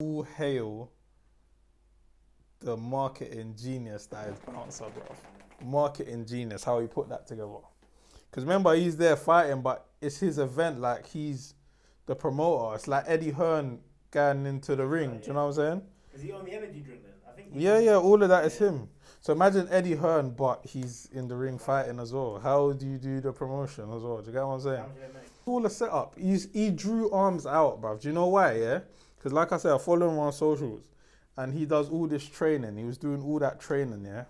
All hail the marketing genius that is Bouncer, bro. Marketing genius, how he put that together. Because remember, he's there fighting, but it's his event. Like, he's the promoter. It's like Eddie Hearn going into the ring. Do you know what I'm saying? Is he on the energy drink then? I think. Yeah, all of that is him. So imagine Eddie Hearn, but he's in the ring fighting as well. How do you do the promotion as well? Do you get what I'm saying? All the setup. He drew Armz out, bruv. Do you know why, yeah? Because like I said, I follow him on socials. And he does all this training. He was doing all that training, yeah?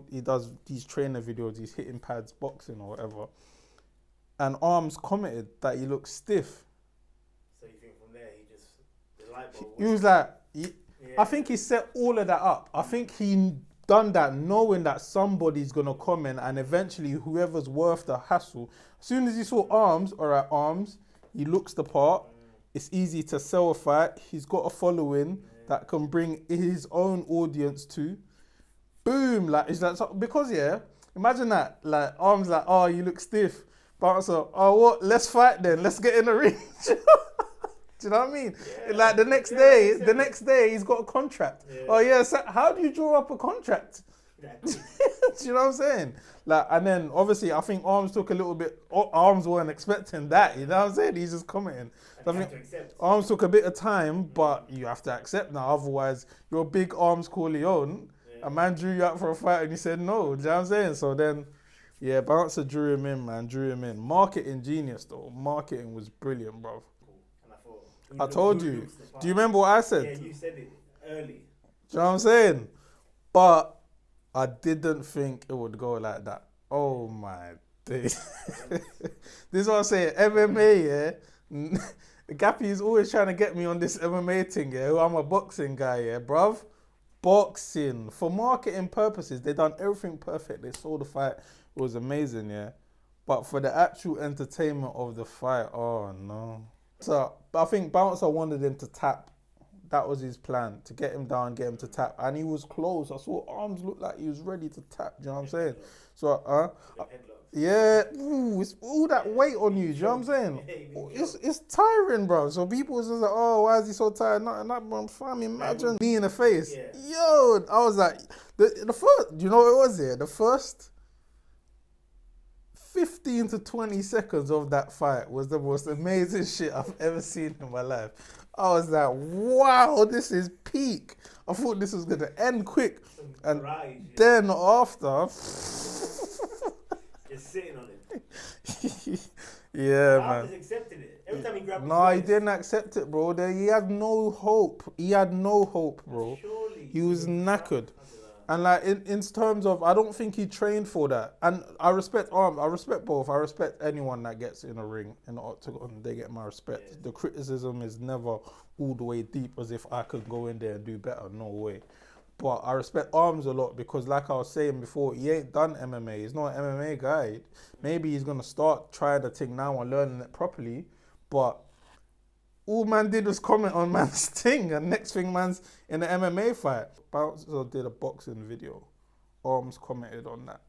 He does these trainer videos, he's hitting pads, boxing or whatever. And Armz commented that he looks stiff. So you think from there, the light bulb... He was like... I think he set all of that up. I think he done that knowing that somebody's going to comment and eventually whoever's worth the hassle. As soon as he saw Armz, all right, Armz, he looks the part. It's easy to sell a fight. He's got a following that can bring his own audience to. Boom! Like, it's like, because imagine that. Like, Armz like, oh, you look stiff. Bouncer, oh, what? Let's fight then. Let's get in the ring. Do you know what I mean? Yeah. Like the next day, he's got a contract. Yeah. Oh yeah, so how do you draw up a contract? Do you know what I'm saying? Like, and then obviously I think Armz took a little bit. Armz weren't expecting that. You know what I'm saying? He's just commenting. So I think Armz took a bit of time, but you have to accept now. Otherwise, you're a big Armz Corleone. A man drew you out for a fight and you said no. Do you know what I'm saying? So then, yeah, Bouncer drew him in, man. Drew him in. Marketing genius though. Marketing was brilliant, bro. I told you. Do you remember what I said? Yeah, you said it early. Do you know what I'm saying? But I didn't think it would go like that. Oh my days. This is what I'm saying. MMA, yeah. Gappy is always trying to get me on this MMA thing, yeah. I'm a boxing guy, yeah, bruv. Boxing. For marketing purposes, they done everything perfect. They saw the fight. It was amazing, yeah. But for the actual entertainment of the fight, oh no. So I think Bouncer wanted him to tap. That was his plan, to get him down, get him to tap. And he was close. I saw Armz look like he was ready to tap. Do you know what I'm saying? So, yeah, it's all that weight on you. Do you know what I'm saying? It's tiring, bro. So people was just like, oh, why is he so tired? Not bro, fam, imagine me in the face. Yeah. Yo, I was like, the first, you know what it was here? The first 15 to 20 seconds of that fight was the most amazing shit I've ever seen in my life. I was like, wow, this is peak. I thought this was going to end quick. And then after... Just sitting on it. Yeah, man. Armz accepted it. Every time he grabbed he didn't accept it, bro. He had no hope. He had no hope, bro. Surely he was knackered. And like in terms of, I don't think he trained for that. And I respect Armz. I respect both. I respect anyone that gets in a ring, in the octagon. They get my respect. Yeah. The criticism is never all the way deep as if I could go in there and do better. No way. But I respect Armz a lot because, like I was saying before, he ain't done MMA. He's not an MMA guy. Maybe he's gonna start trying the thing now and learning it properly. But all man did was comment on man's thing, and next thing man's in the MMA fight. Bouncer did a boxing video. Armz commented on that.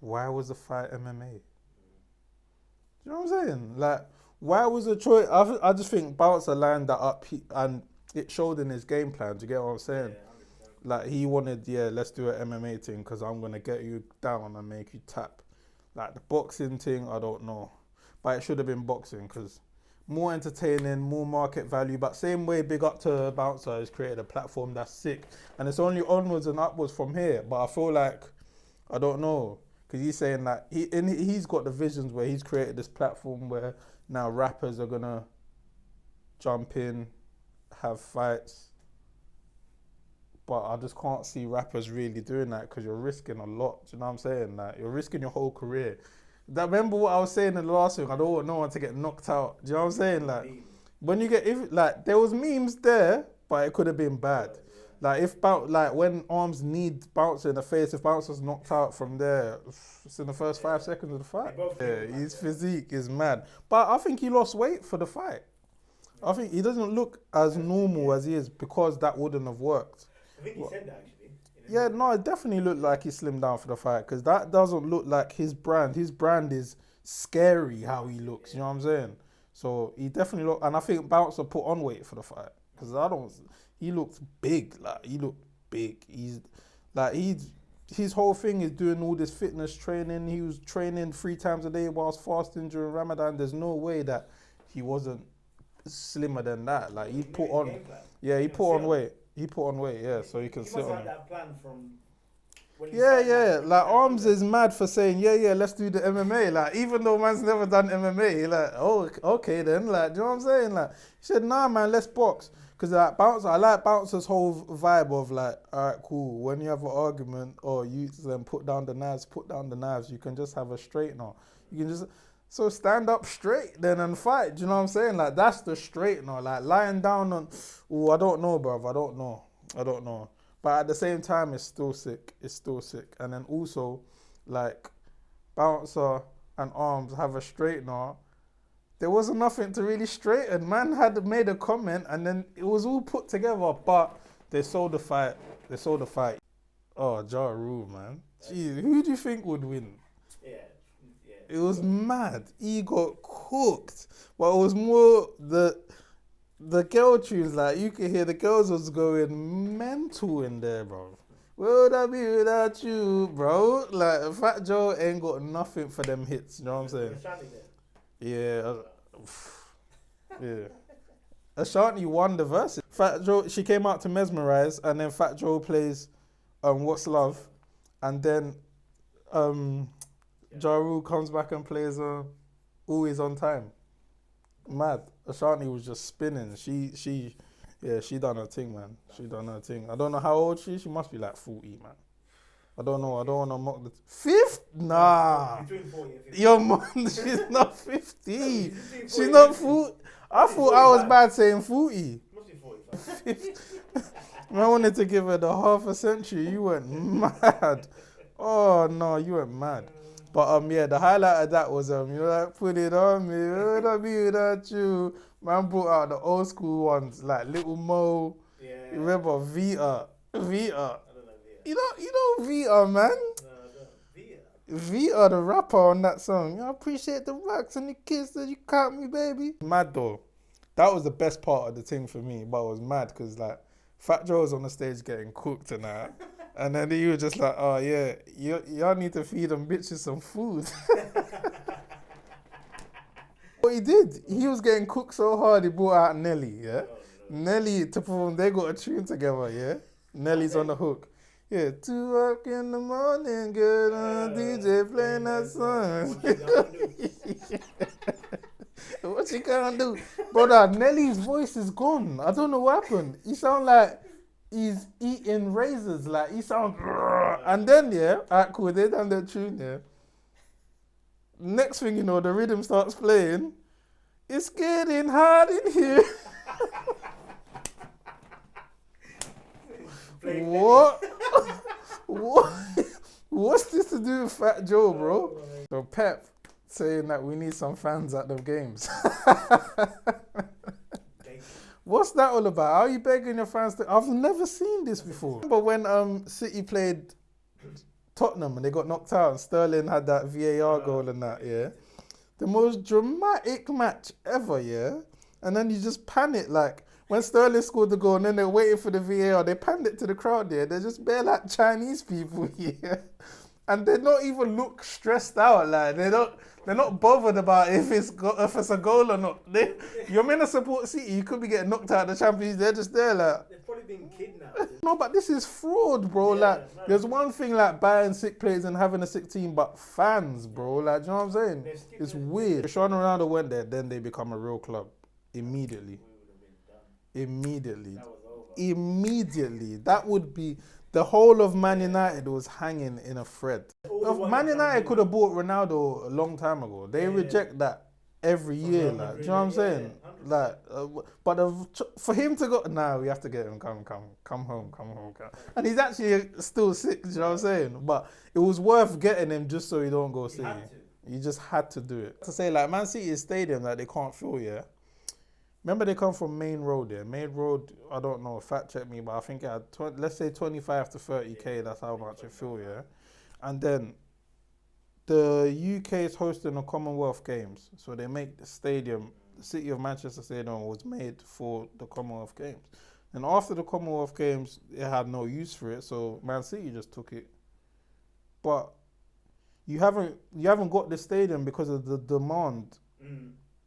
Why was the fight MMA? Do you know what I'm saying? Like, why was the choice? I just think Bouncer lined that up and it showed in his game plan. Do you get what I'm saying? Yeah, like, he wanted, let's do an MMA thing because I'm going to get you down and make you tap. Like, the boxing thing, I don't know. But it should have been boxing because more entertaining, more market value. But same way, big up to Bouncer, has created a platform that's sick. And it's only onwards and upwards from here. But I feel like, I don't know. Because he's saying that, he's got the visions where he's created this platform where now rappers are going to jump in, have fights. But I just can't see rappers really doing that because you're risking a lot. Do you know what I'm saying? Like, you're risking your whole career. Remember what I was saying in the last thing? I don't want no one to get knocked out. Do you know what I'm saying? Like, when you get, there was memes there, but it could have been bad. Like, when Armz needs Bouncer in the face, if Bouncer's knocked out from there, it's in the first 5 seconds of the fight. Yeah, his physique is mad. But I think he lost weight for the fight. I think he doesn't look as normal as he is because that wouldn't have worked. I think he said that actually. Yeah, no, it definitely looked like he slimmed down for the fight because that doesn't look like his brand. His brand is scary how he looks, you know what I'm saying? So he definitely looked, and I think Bouncer put on weight for the fight. because I don't. He looked big. Like he looked big. His whole thing is doing all this fitness training. He was training 3 times a day whilst fasting during Ramadan. There's no way that he wasn't slimmer than that. Like he put on, yeah, he put on weight. He put on weight, yeah, so he can sit on. That plan from. Yeah. Like Armz is mad for saying, yeah, let's do the MMA. Like even though man's never done MMA, like oh okay then. Like do you know what I'm saying? Like he said, nah man, let's box. Cause like Bouncer, I like Bouncer's whole vibe of like, alright, cool. When you have an argument or you then put down the knives. You can just have a straightener. You can just stand up straight then and fight. Do you know what I'm saying? Like that's the straightener. Like lying down on, I don't know, bruv. I don't know. But at the same time, it's still sick. And then also, like Bouncer and Armz have a straightener. There wasn't nothing to really straighten. Man had made a comment and then it was all put together, but they sold the fight. Oh, Ja Rule, man. Jeez, who do you think would win? Yeah. It was mad. He got cooked. But it was more the girl tunes, like you could hear the girls was going mental in there, bro. Would I be without you, bro? Like Fat Joe ain't got nothing for them hits, you know what I'm saying? Yeah. Yeah. Ashanti won the verse. Fat Joe, she came out to Mesmerize, and then Fat Joe plays What's Love, and then Ja Rule comes back and plays Always on Time. Mad. Ashanti was just spinning. She done her thing, man. She done her thing. I don't know how old she is. She must be like 40, man. I don't know. I don't want to mock the... Fifth? Nah. Between 40 and 50. Yo, man, she's not 50. She's not 40. I thought I was bad saying 40. Must be 45. I wanted to give her the half a century. You went mad. Oh, no, you went mad. But, yeah, the highlight of that was, you're like, put it on me. Would I be without you? Man brought out the old school ones, like Little Mo. Yeah. You remember Vita? I don't know Vita. You know Vita, man? No, I don't. Vita, the rapper on that song. I appreciate the rocks and the kiss that you caught me, baby. Mad though. That was the best part of the thing for me, but it was mad because like Fat Joe was on the stage getting cooked and that. And then he was just like, oh yeah, y'all need to feed them bitches some food. What he did, he was getting cooked so hard he brought out Nelly, yeah? Nelly to perform, they got a tune together, yeah? Nelly's on the hook. Yeah, 2 o'clock in the morning, girl, DJ playing that song. What she gonna do? Brother, Nelly's voice is gone. I don't know what happened. He sound like he's eating razors. Like, he sound... And then, yeah, alright, cool, they done their tune, yeah. Next thing you know, the rhythm starts playing. It's getting hot in here. What? What's this to do with Fat Joe, bro? So Pep saying that we need some fans at the games. What's that all about? How are you begging your fans to... I've never seen this before. But when City played Tottenham and they got knocked out and Sterling had that VAR goal and that, yeah? The most dramatic match ever, yeah? And then you just panic, like... When Sterling scored the goal and then they're waiting for the VAR, they panned it to the crowd there. They're just bare like Chinese people here. And they don't even look stressed out. Like they're not bothered about if it's a goal or not. You're meant to support City. You could be getting knocked out of the Champions League. They're just there like... They've probably been kidnapped. No, but this is fraud, bro. Yeah, like, no. there's one thing like buying sick players and having a sick team, but fans, bro. Like, do you know what I'm saying? It's weird. Cristiano Ronaldo went there, then they become a real club. Immediately. That would be the whole of Man United was hanging in a thread. Man United could have bought Ronaldo a long time ago. They reject that every year. Like, do you know what I'm saying? Like, for him to go, nah, we have to get him. Come home. And he's actually still sick. Do you know what I'm saying? But it was worth getting him just so he don't go City. You just had to do it. To say like Man City's stadium that they can't fill, yeah. Remember they come from Main Road there. Main Road, I don't know, fact check me, but I think it had, let's say 25 to 30k, that's how much it feel, yeah? And then the UK is hosting the Commonwealth Games, so they make the stadium the city of Manchester Stadium was made for the Commonwealth Games. And after the Commonwealth Games, it had no use for it, so Man City just took it. But you haven't got the stadium because of the demand.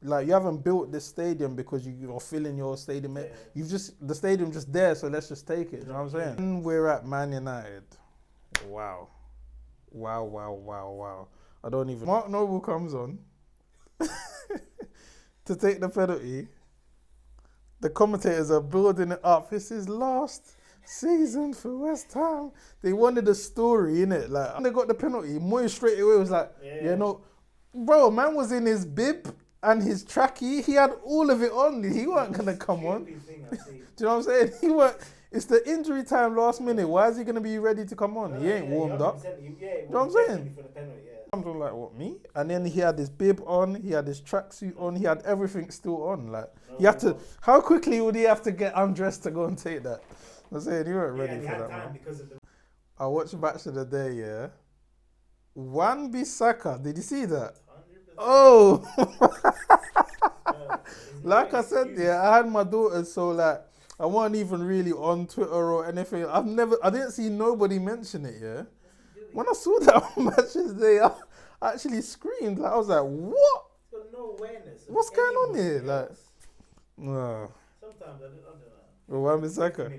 Like, you haven't built this stadium because you're filling your stadium. Yeah. The stadium just there, so let's just take it. You know what I'm saying? And we're at Man United. Wow. I don't even. Mark Noble comes on to take the penalty. The commentators are building it up. It's his last season for West Ham. They wanted a story, innit? Like, when they got the penalty, Moyes straight away was like, bro, man was in his bib and his trackie. He had all of it on. He weren't going to come on. Do you know what I'm saying? It's the injury time last minute. Why is he going to be ready to come on? He ain't warmed up. You know what I'm saying? I'm like, what, me? And then he had his bib on, he had his tracksuit on, he had everything still on. Like, how quickly would he have to get undressed to go and take that? I'm saying, you weren't ready for that, man. I watched Match of the Day, yeah. Wan-Bissaka, did you see that? 100%. Oh! Like I said, yeah, I had my daughters, so like, I wasn't even really on Twitter or anything. I didn't see nobody mention it, yeah. When I saw that on Match of the Day, I actually screamed. Like, I was like, what? Got no awareness. What's going on here? Like, no. Sometimes I don't know. Well, Wan-Bissaka.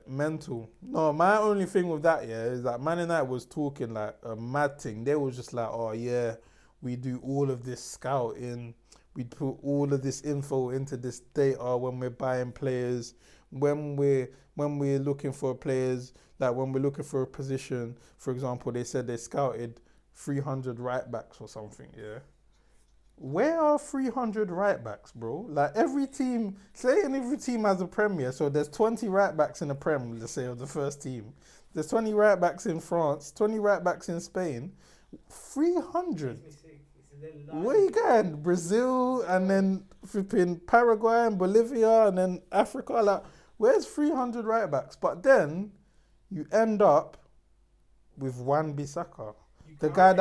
Mental. No, my only thing with that, yeah, is that Man United was talking like a mad thing. They was just like, oh yeah, we do all of this scouting. We put all of this info into this data when we're buying players, when we're looking for players, like when we're looking for a position. For example, they said they scouted 300 right backs or something, yeah. Where are 300 right backs, bro? Like, every team has a Premier, so there's 20 right backs in the Prem, let's say, of the first team. There's 20 right backs in France, 20 right backs in Spain. 300. Where you going? Brazil, and then flipping Paraguay and Bolivia, and then Africa. Like, where's 300 right backs? But then you end up with Wan-Bissaka. The guy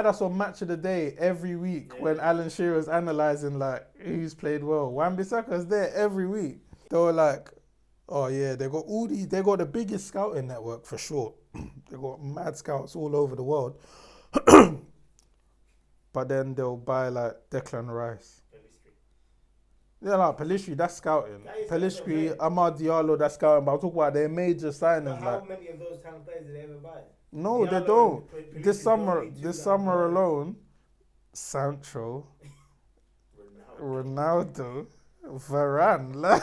that's on Match of the Day every week when Alan Shearer's analysing like who's played well. Wan-Bissaka's there every week. They were like, oh yeah, they got the biggest scouting network for sure. They got mad scouts all over the world. But then they'll buy like Declan Rice. Yeah, like Pelistri, that's scouting. Pelistri, Amad Diallo, that's scouting. But I'm talking about their major signings. How many of those talent players did they ever buy? No, they don't. This summer alone, Sancho, Ronaldo, Varane. Like,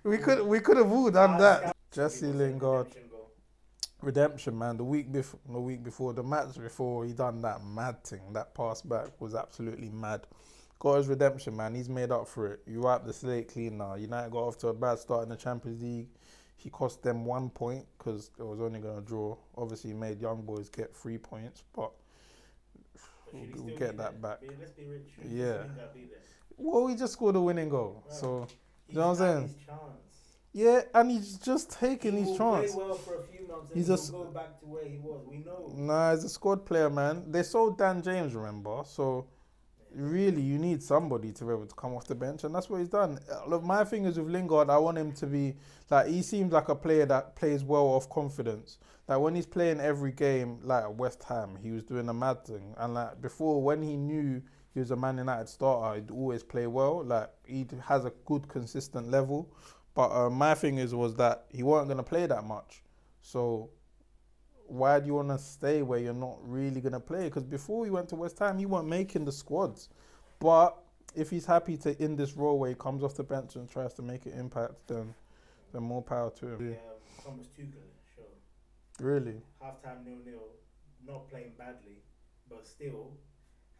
we could have all done that. Jesse Lingard, redemption, man. The week before, the match before, he done that mad thing. That pass back was absolutely mad. Got his redemption, man. He's made up for it. You wipe the slate clean now. United got off to a bad start in the Champions League. He cost them 1 point because it was only going to draw. Obviously, he made young boys get 3 points, but we'll get that back. Let's be rich. Yeah. Well, he just scored a winning goal. Right. So, you know what I'm saying? Yeah, and he's just taking his chance. He will play well for a few months and he'll go back to where he was. We know. Nah, he's a squad player, man. They sold Dan James, remember? So, really, you need somebody to be able to come off the bench, and that's what he's done. Look, my thing is with Lingard, I want him to be like, he seems like a player that plays well off confidence. Like, when he's playing every game, like at West Ham, he was doing a mad thing. And like before, when he knew he was a Man United starter, he'd always play well. Like, he has a good, consistent level. But my thing was that he wasn't going to play that much. So why do you want to stay where you're not really going to play? Because before he went to West Ham, he wasn't making the squads. But if he's happy to in this role where he comes off the bench and tries to make an impact, then more power to him. Thomas Tuchel show. Really? Half-time 0-0, not playing badly, but still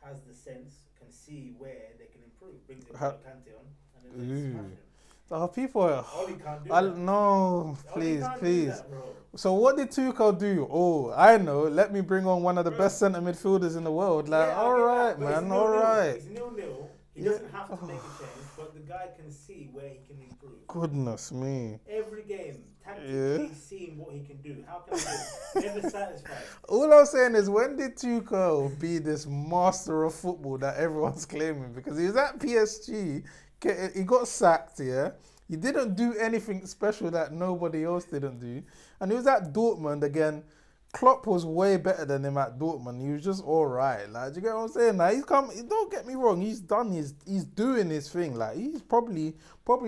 has the sense, can see where they can improve. Brings it Kante on, and then smash him. Oh, people are... Oli can't do that. No, please. That, so what did Tuchel do? Oh, I know. Let me bring on one of the best centre midfielders in the world. Like, all right, man, all right. It's 0-0. He doesn't have to make a change, but the guy can see where he can improve. Goodness me. Every game, tactically, he's seeing what he can do. How can I do? Never satisfied. All I'm saying is, when did Tuchel be this master of football that everyone's claiming? Because he was at PSG, he got sacked, yeah? He didn't do anything special that nobody else didn't do. And he was at Dortmund again. Klopp was way better than him at Dortmund. He was just all right. Like, do you get what I'm saying? Like, don't get me wrong. He's doing his thing. Like, he's probably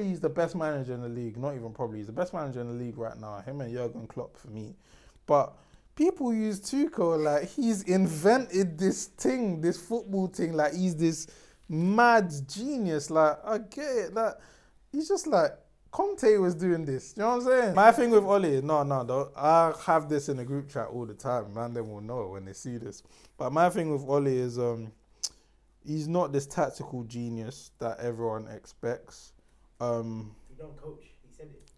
he's the best manager in the league. Not even probably. He's the best manager in the league right now. Him and Jurgen Klopp for me. But people use Tuchel like he's invented this thing, this football thing. Like, he's this mad genius. Like, I get it. Like, he's just like, Conte was doing this. You know what I'm saying? My thing with Oli, no, I have this in the group chat all the time. Man, they will know it when they see this. But my thing with Oli is he's not this tactical genius that everyone expects. He don't coach. He said it.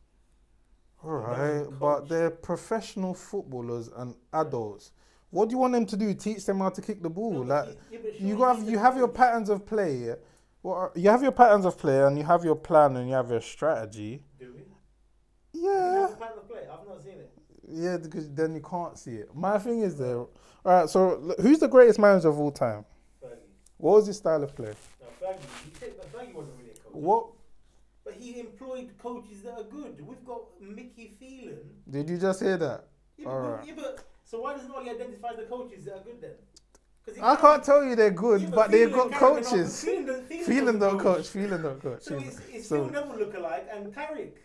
All right, but they're professional footballers and adults. What do you want them to do? Teach them how to kick the ball? No, you have your patterns of play. Yeah? You have your patterns of play, and you have your plan, and you have your strategy. Do we? Yeah. Have a pattern of play? I've not seen it. Yeah, because then you can't see it. My thing is there. All right, so who's the greatest manager of all time? Fergie. What was his style of play? No, Fergie wasn't really a coach. What? But he employed coaches that are good. We've got Mickey Phelan. Did you just hear that? Yeah, All right. So why doesn't Oli identify the coaches that are good then? I can't tell you they're good, but they've got coaches. Phelan don't coach. Phelan don't coach. So it's still never look alike and Carrick.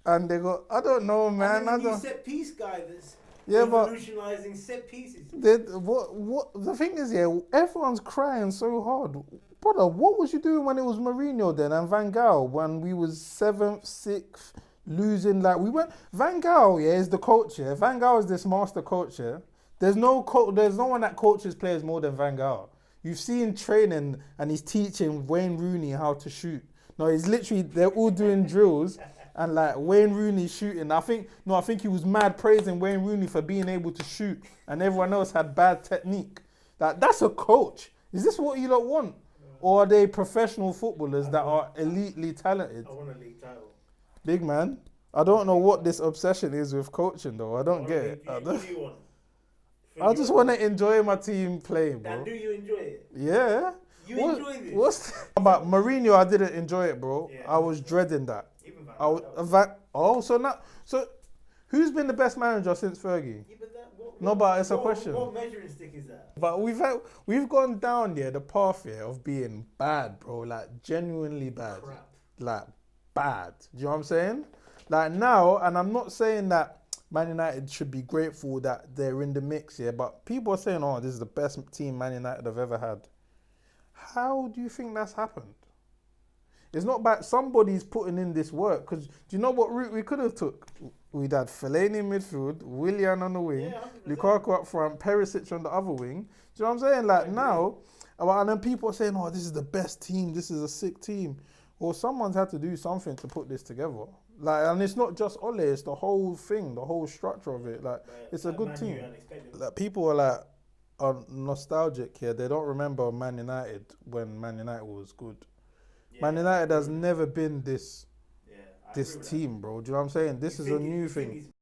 And they got, I don't know, man. And the set piece guy that's but revolutionizing set pieces. What the thing is, yeah, everyone's crying so hard. Brother, what was you doing when it was Mourinho then and Van Gaal when we was 7th, 6th, losing? Like, we went, Van Gaal, yeah, is the coach, yeah. Van Gaal is this master coach, yeah. There's no one that coaches players more than Van Gaal. You've seen training and he's teaching Wayne Rooney how to shoot. No, he's literally, they're all doing drills and like Wayne Rooney shooting. I think he was mad praising Wayne Rooney for being able to shoot and everyone else had bad technique. That's a coach. Is this what you lot want? Or are they professional footballers that are elitely talented? I want a league title. Big man, I don't know what this obsession is with coaching though. I don't get it. I just want to enjoy my team playing, bro. And do you enjoy it? Yeah. Enjoy this? About Mourinho, I didn't enjoy it, bro. Yeah, I was dreading that. Even so who's been the best manager since Fergie? Yeah, but it's a question. What measuring stick is that? But we've gone down the path here of being bad, bro. Like genuinely bad. Crap. Like bad. Do you know what I'm saying? Like now, and I'm not saying that Man United should be grateful that they're in the mix here, but people are saying, oh, this is the best team Man United have ever had. How do you think that's happened? It's not about somebody's putting in this work, because do you know what route we could have took? We'd had Fellaini in midfield, Willian on the wing, Lukaku up front, Perisic on the other wing. Do you know what I'm saying? Like now, and then people are saying, oh, this is the best team, this is a sick team. Well, someone's had to do something to put this together. Like, and it's not just Ole, it's the whole thing, the whole structure of it. Like, it's a good team. Like, people are nostalgic here. They don't remember Man United when Man United was good. Yeah, Man United has never been this team, bro. Do you know what I'm saying? This is a new thing.